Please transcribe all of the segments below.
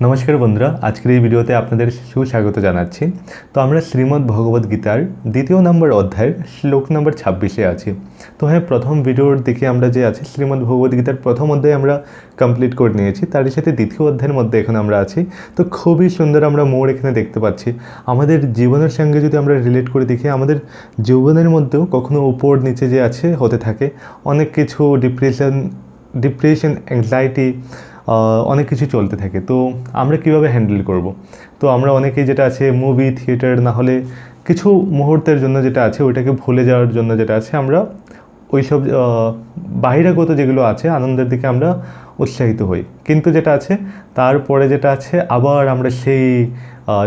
নমস্কার বন্ধুরা, আজকের এই ভিডিওতে আপনাদের সুস্বাগত জানাচ্ছি। তো আমরা শ্রীমদ্ ভগবদ গীতার 2 নম্বর অধ্যায়ের শ্লোক নম্বর 26-এ আছি। তো হ্যাঁ, প্রথম ভিডিওর দিকে আমরা যে আছি শ্রীমদ্ ভগবদ গীতার প্রথম অধ্যায় আমরা কমপ্লিট করে নিয়েছি, তারই সাথে দ্বিতীয় অধ্যায়ের মধ্যে এখন আমরা আছি। তো খুবই সুন্দর আমরা মোড় এখানে দেখতে পাচ্ছি। আমাদের জীবনের সঙ্গে যদি আমরা রিলেট করে দেখি, আমাদের জীবনের মধ্যেও কখনো উপর নিচে যে আছে হতে থাকে, অনেক কিছু ডিপ্রেশন অ্যাংজাইটি অনেক কিছু চলতে থাকে। তো আমরা কিভাবে হ্যান্ডেল করব? তো আমরা অনেকেই যেটা আছে মুভি থিয়েটার না হলে কিছু মুহূর্তের জন্য যেটা আছে ওইটাকে ভুলে যাওয়ার জন্য যেটা আছে আমরা ওইসব বাহিরাগত যেগুলো আছে আনন্দের দিকে আমরা উৎসাহিত হই, কিন্তু যেটা আছে তারপরে যেটা আছে আবার আমরা সেই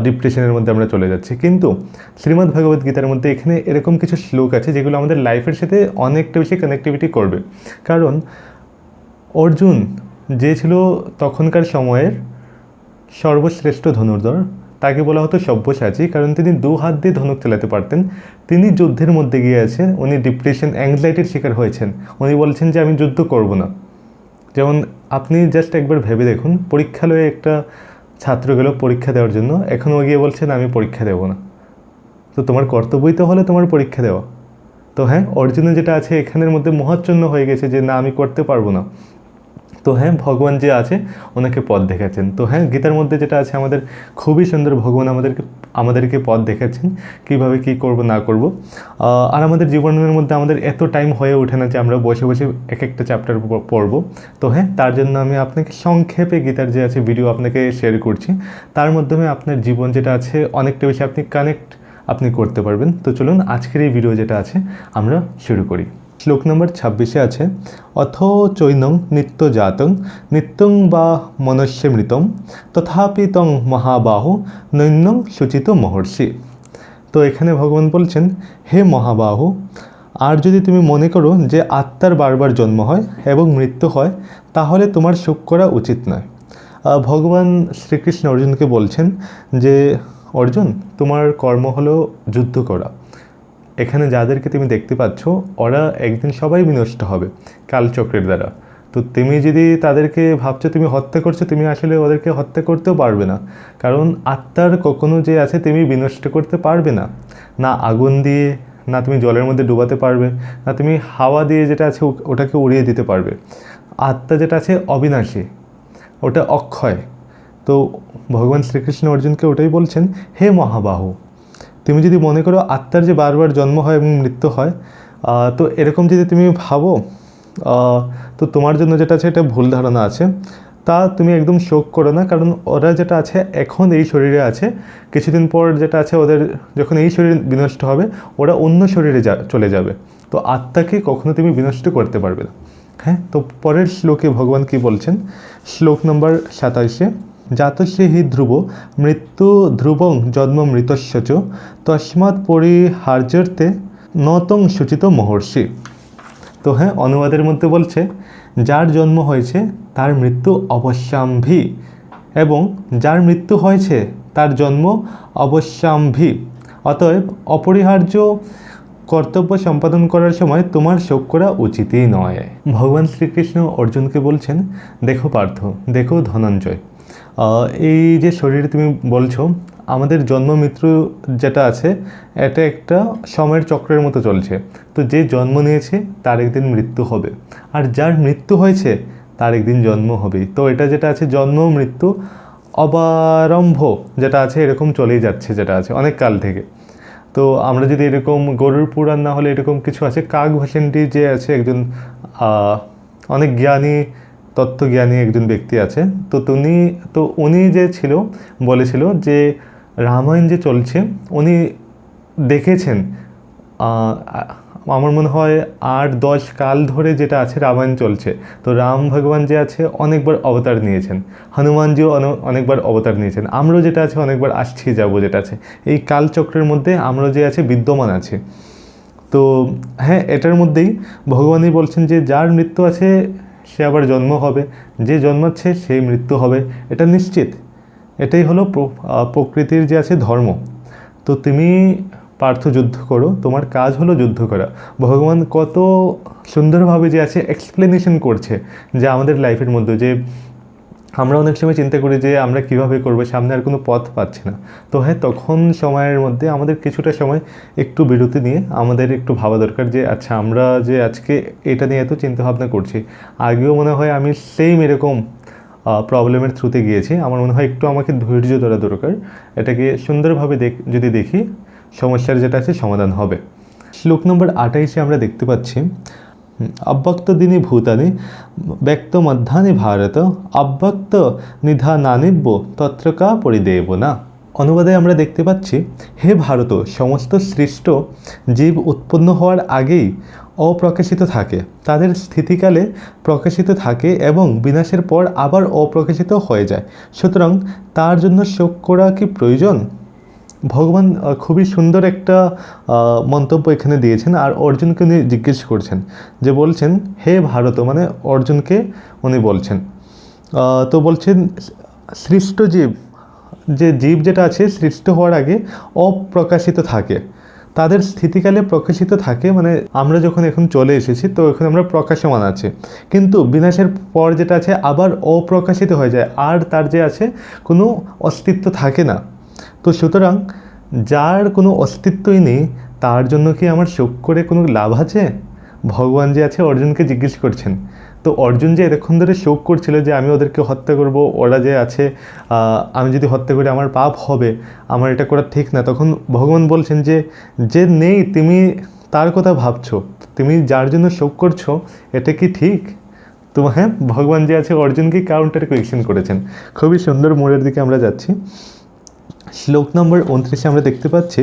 ডিপ্রেশনের মধ্যে আমরা চলে যাচ্ছি। কিন্তু শ্রীমদ্ ভগবদ গীতার মধ্যে এখানে এরকম কিছু শ্লোক আছে যেগুলো আমাদের লাইফের সাথে অনেকটা বেশি কানেক্টিভিটি করবে। কারণ অর্জুন যে ছিল তখনকার সময়ের সর্বশ্রেষ্ঠ ধনুর্ধর, তাকে বলা হতো সব্যসাচী, কারণ তিনি 2 হাত দিয়ে ধনুক চালাতে পারতেন। তিনি যুদ্ধের মধ্যে গিয়ে আছেন, উনি ডিপ্রেশন অ্যাংজাইটির শিকার হয়েছেন। উনি বলছেন যে আমি যুদ্ধ করব না। যেমন আপনি জাস্ট একবার ভেবে দেখুন, পরীক্ষালয়ে একটা ছাত্র গেল পরীক্ষা দেওয়ার জন্য, এখন ও গিয়ে বলছেন আমি পরীক্ষা দেবো না। তো তোমার কর্তব্যই তো হলো তোমার পরীক্ষা দেওয়া। তো হ্যাঁ, অর্জুনের যেটা আছে এখানের মধ্যে মহাচ্ছন্ন হয়ে গেছে যে না, আমি করতে পারবো না। তো হ্যাঁ, ভগবান যে আছে ওনাকে পথ দেখাচ্ছেন। তো হ্যাঁ, গীতার মধ্যে যেটা আছে আমাদের খুবই সুন্দর, ভগবান আমাদেরকে পথ দেখাচ্ছেন কীভাবে কী করব না করব। আর আমাদের জীবনের মধ্যে আমাদের এত টাইম হয়ে ওঠে না যে আমরা বসে বসে এক একটা চ্যাপ্টার পড়বো। তো হ্যাঁ, তার জন্য আমি আপনাকে সংক্ষেপে গীতার যে আছে ভিডিও আপনাকে শেয়ার করছি, তার মাধ্যমে আপনার জীবন যেটা আছে অনেকটা বেশি আপনি করতে পারবেন। তো চলুন আজকের এই ভিডিও যেটা আছে আমরা শুরু করি। শ্লোক নম্বর 26-এ আছে, অথ চৈনং নিত্য জাতং নিত্যং বা মনুষ্য মৃতম তথাপি তং মহাবাহু নৈন্যং সূচিত মহর্ষি। তো এখানে ভগবান বলছেন, হে মহাবাহু, আর যদি তুমি মনে করো যে আত্মার বারবার জন্ম হয় এবং মৃত্যু হয়, তাহলে তোমার শোক করা উচিত নয়। ভগবান শ্রীকৃষ্ণ অর্জুনকে বলছেন যে অর্জুন, তোমার কর্ম হলো যুদ্ধ করা। এখানে যাদেরকে তুমি দেখতে পাচ্ছ ওরা একদিন সবাই বিনষ্ট হবে কালচক্রের দ্বারা। তো তুমি যদি তাদেরকে ভাবছো তুমি হত্যা করছো, তুমি আসলে ওদেরকে হত্যা করতেও পারবে না। কারণ আত্মার কখনো যে আছে তুমি বিনষ্ট করতে পারবে না, না আগুন দিয়ে, না তুমি জলের মধ্যে ডুবাতে পারবে, না তুমি হাওয়া দিয়ে যেটা আছে ওটাকে উড়িয়ে দিতে পারবে। আত্মা যেটা আছে অবিনাশী, ওটা অক্ষয়। তো ভগবান শ্রীকৃষ্ণ অর্জুনকে ওটাই বলছেন, হে মহাবাহু, তুমি যদি মনে করো আত্মার যে বারবার জন্ম হয় এবং মৃত্যু হয়, তো এরকম যদি তুমি ভাবো, তো তোমার জন্য যেটা আছে এটা ভুল ধারণা আছে। তা তুমি একদম শোক করো না, কারণ ওরা যেটা আছে এখন এই শরীরে আছে, কিছুদিন পর যেটা আছে ওদের যখন এই শরীর বিনষ্ট হবে ওরা অন্য শরীরে চলে যাবে। তো আত্মাকে কখনো তুমি বিনষ্ট করতে পারবে না। হ্যাঁ, তো পরের শ্লোকে ভগবান কি বলছেন, শ্লোক নম্বর 27-এ, জাতস্য হি ধ্রুব মৃত্যু ধ্রুবং জন্ম মৃতস্য চ তস্মাৎ পরিহার্যর্তে নতং সূচিত মহর্ষি। তো হ্যাঁ, অনুবাদের মধ্যে বলছে, যার জন্ম হয়েছে তার মৃত্যু অবশ্যম্ভি, এবং যার মৃত্যু হয়েছে তার জন্ম অবশ্যম্ভি। অতএব অপরিহার্য কর্তব্য সম্পাদন করার সময় তোমার শোক করা উচিতই নয়। ভগবান শ্রীকৃষ্ণ অর্জুনকে বলছেন, দেখো পার্থ, দেখো ধনঞ্জয়, এই যে শরীরে তুমি বলছো আমাদের জন্ম মৃত্যু যেটা আছে এটা একটা সময়ের চক্রের মতো চলছে। তো যে জন্ম নিয়েছে তার একদিন মৃত্যু হবে, আর যার মৃত্যু হয়েছে তার একদিন জন্ম হবেই। তো এটা যেটা আছে জন্ম মৃত্যু অবারম্ভ যেটা আছে এরকম চলেই যাচ্ছে, যেটা আছে অনেক কাল থেকে। তো আমরা যদি এরকম গরুর পুরাণ না হলে এরকম কিছু আছে, কাকভূষণটি যে আছে একজন অনেক জ্ঞানী তত্ত্বজ্ঞানী একজন ব্যক্তি আছে। তো উনি যে ছিল বলেছিল যে রামায়ণ যে চলছে উনি দেখেছেন, আমার মনে হয় 8-10 কাল ধরে যেটা আছে রামায়ণ চলছে। তো রাম ভগবান যে আছে অনেকবার অবতার নিয়েছেন, হনুমানজিও অনেকবার অবতার নিয়েছেন, আমরাও যেটা আছে অনেকবার আসছি যাবো, যেটা আছে এই কালচক্রের মধ্যে আমরা যে আছে বিদ্যমান আছে। তো হ্যাঁ, এটার মধ্যেই ভগবানই বলছেন যে যার মৃত্যু আছে সে আবার জন্ম হবে, যে জন্মাচ্ছে সেই মৃত্যু হবে, এটা নিশ্চিত। এটাই হলো প্রকৃতির যে আছে ধর্ম। তো তুমি পার্থ যুদ্ধ করো, তোমার কাজ হলো যুদ্ধ করা। ভগবান কত সুন্দরভাবে যে আছে এক্সপ্লেনেশন করছে যে আমাদের লাইফের মধ্যে যে আমরা অনেক সময় চিন্তা করি যে আমরা কিভাবে করব, সামনে আর কোনো পথ পাচ্ছি না। তো হ্যাঁ, তখন সময়ের মধ্যে আমাদের কিছুটা সময় একটু বিরতি নিয়ে আমাদের একটু ভাবা দরকার যে আচ্ছা আমরা যে আজকে এটা নিয়ে এত চিন্তা ভাবনা করছি, আগেও মনে হয় আমি সেম এরকম প্রবলেমের থ্রুতে গিয়েছি। আমার মনে হয় একটু আমাকে ধৈর্য ধরা দরকার, এটাকে সুন্দরভাবে যদি দেখি সমস্যার যেটা আছে সমাধান হবে। শ্লোক নম্বর 28-এ আমরা দেখতে পাচ্ছি অব্যক্ত দিনী ভূতানি ব্যক্ত মধ্যানি ভারত অব্যক্ত নিধানানিব্য তত্রকা পরিদেব না। অনুবাদে আমরা দেখতে পাচ্ছি, হে ভারত, সমস্ত সৃষ্ট জীব উৎপন্ন হওয়ার আগেই অপ্রকাশিত থাকে, তাদের স্থিতিকালে প্রকাশিত থাকে এবং বিনাশের পর আবার অপ্রকাশিত হয়ে যায়, সুতরাং তার জন্য শোক করা কি প্রয়োজন? ভগবান খুবই সুন্দর একটা মন্তব্য এখানে দিয়েছেন, আর অর্জুনকে উনি জিজ্ঞেস করছেন, যে বলছেন হে ভারত, মানে অর্জুনকে উনি বলছেন। তো বলছেন সৃষ্ট জীব, যে জীব যেটা আছে সৃষ্ট হওয়ার আগে অপ্রকাশিত থাকে, তাদের স্থিতিকালে প্রকাশিত থাকে, মানে আমরা যখন এখন চলে এসেছি তো এখন আমরা প্রকাশমান আছে, কিন্তু বিনাশের পর যেটা আছে আবার অপ্রকাশিত হয়ে যায়, আর তার যে আছে কোনো অস্তিত্ব থাকে না। তো সুতরাং যার কোনো অস্তিত্বই নেই তার জন্য কি আমার শোক করে কোনো লাভ আছে? ভগবান যে আছে অর্জুনকে জিজ্ঞেস করছেন। তো অর্জুন যে এতক্ষণ ধরে শোক করছিল যে আমি ওদেরকে হত্যা করব, ওরা যে আছে আমি যদি হত্যা করি আমার পাপ হবে, আমার এটা করা ঠিক না, তখন ভগবান বলছেন যে যে নেই তুমি তার কথা ভাবছো, তুমি যার জন্য শোক করছো এটা কি ঠিক? তো হ্যাঁ, ভগবান যে আছে অর্জুনকে কাউন্টার কোয়েশ্চেন করেছেন। খুবই সুন্দর মোড়ের দিকে আমরা যাচ্ছি। শ্লোক নম্বর 29-এ আমরা দেখতে পাচ্ছি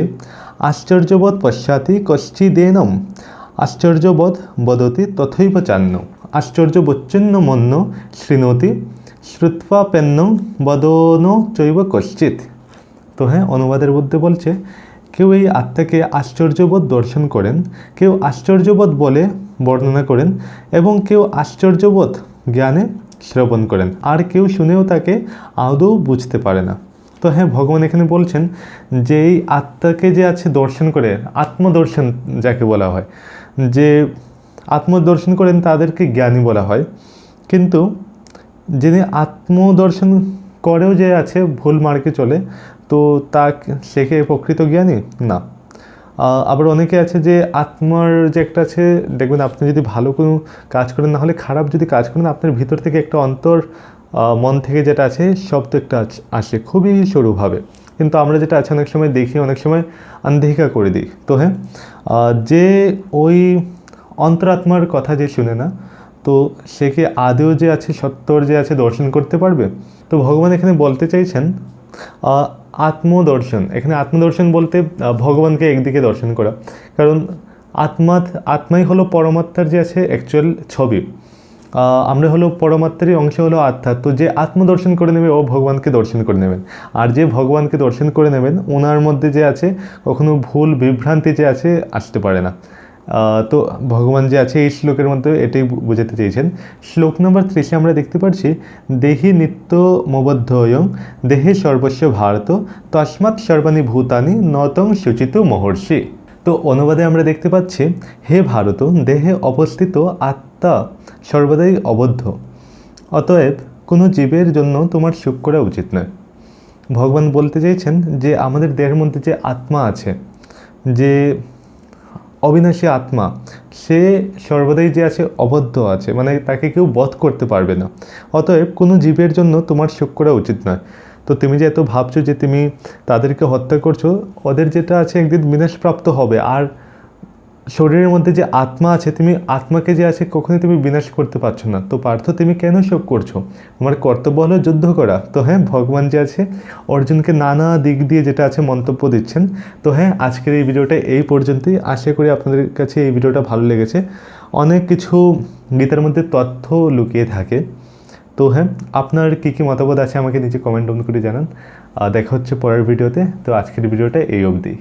আশ্চর্যবোধ পশ্চাতি কশ্চিদেনম আশ্চর্যবোধ বদতি তথৈব চান্ন আশ্চর্যবোচ্ছিন্ন মন্য শৃণোতি শ্রুত্বা পেন্নম বদন চৈব কশ্চিৎ। তো হ্যাঁ, অনুবাদের মধ্যে বলছে কেউ এই আত্মাকে আশ্চর্যবোধ দর্শন করেন, কেউ আশ্চর্যবোধ বলে বর্ণনা করেন, এবং কেউ আশ্চর্যবোধ জ্ঞানে শ্রবণ করেন, আর কেউ শুনেও তাকে আদৌ বুঝতে পারে না। তো হ্যাঁ, ভগবান এখানে বলছেন যে এই আত্মাকে যে আছে দর্শন করে, আত্মদর্শন যাকে বলা হয়, যে আত্মদর্শন করেন তাদেরকে জ্ঞানী বলা হয়, কিন্তু যিনি আত্মদর্শন করেও যে আছে ভুল মার্গে চলে, তো তা সে কি প্রকৃত জ্ঞানী? না। আবার অনেকে আছে যে আত্মার যে একটা আছে, দেখবেন আপনি যদি ভালো কোনো কাজ করেন, না হলে খারাপ যদি কাজ করেন, আপনার ভিতর থেকে একটা অন্তর মন থেকে যেটা আছে শব্দ একটা আসে খুবই সরুভাবে, কিন্তু আমরা যেটা আছে অনেক সময় দেখি, অনেক সময় আনদেখা করে দিই। তো হ্যাঁ, যে ওই অন্তরাত্মার কথা যে শুনে না, তো সে কি আদেও যে আছে সত্যর যে আছে দর্শন করতে পারবে? তো ভগবান এখানে বলতে চাইছেন আত্মদর্শন। এখানে আত্মদর্শন বলতে ভগবানকে একদিকে দর্শন করা, কারণ আত্মাই হলো পরমাত্মার যে আছে অ্যাকচুয়াল ছবি। আমরা হলো পরমাত্মারই অংশ, হলো আত্মা। তো যে আত্মদর্শন করে নেবে ও ভগবানকে দর্শন করে নেবেন, আর যে ভগবানকে দর্শন করে নেবেন ওনার মধ্যে যে আছে কখনো ভুল বিভ্রান্তি যে আছে আসতে পারে না। তো ভগবান যে আছে এই শ্লোকের মধ্যে এটাই বোঝাতে চেয়েছেন। শ্লোক নম্বর 30-এ আমরা দেখতে পাচ্ছি দেহি নিত্য মবদ্ধয়ং দেহে সর্বস্ব ভারত তস্মাৎ সর্বাণী ভূতানি নতং শুচিত মহর্ষি। তো অনুবাদে আমরা দেখতে পাচ্ছি হে ভারত, দেহে অবস্থিত আত্মা সর্বদাই অবদ্ধ, অতএব কোনো জীবের জন্য তোমার সুখ করা উচিত নয়। ভগবান বলতে চাইছেন যে আমাদের দেহের মধ্যে যে আত্মা আছে, যে অবিনাশী আত্মা, সে সর্বদাই যে আছে অবদ্ধ আছে, মানে তাকে কেউ বধ করতে পারবে না। অতএব কোনো জীবের জন্য তোমার শোক করা উচিত নয়। তো তুমি যে এত ভাবছো যে তুমি তাদেরকে হত্যা করছো, ওদের যেটা আছে একদিন বিনাশপ্রাপ্ত হবে। আর শরীরের মধ্যে যে আত্মা আছে, তুমি আত্মাকে যে আছে কখনোই তুমি বিনাশ করতে পারছো না। তো পার্থ, তুমি কেন শোক করছো? তোমার কর্তব্য হলো যুদ্ধ করা। তো হ্যাঁ, ভগবান যে আছে অর্জুনকে নানা দিক দিয়ে যেটা আছে মন্তব্য দিচ্ছেন। তো হ্যাঁ, আজকের এই ভিডিওটা এই পর্যন্তই। আশা করি আপনাদের কাছে এই ভিডিওটা ভালো লেগেছে। অনেক কিছু গীতার মধ্যে তথ্য লুকিয়ে থাকে। তো হ্যাঁ, আপনার কী কী মতামত আছে আমাকে নিচে কমেন্ট ডাউন করে জানান। দেখা হচ্ছে পরের ভিডিওতে। তো আজকের ভিডিওটা এই অবধি।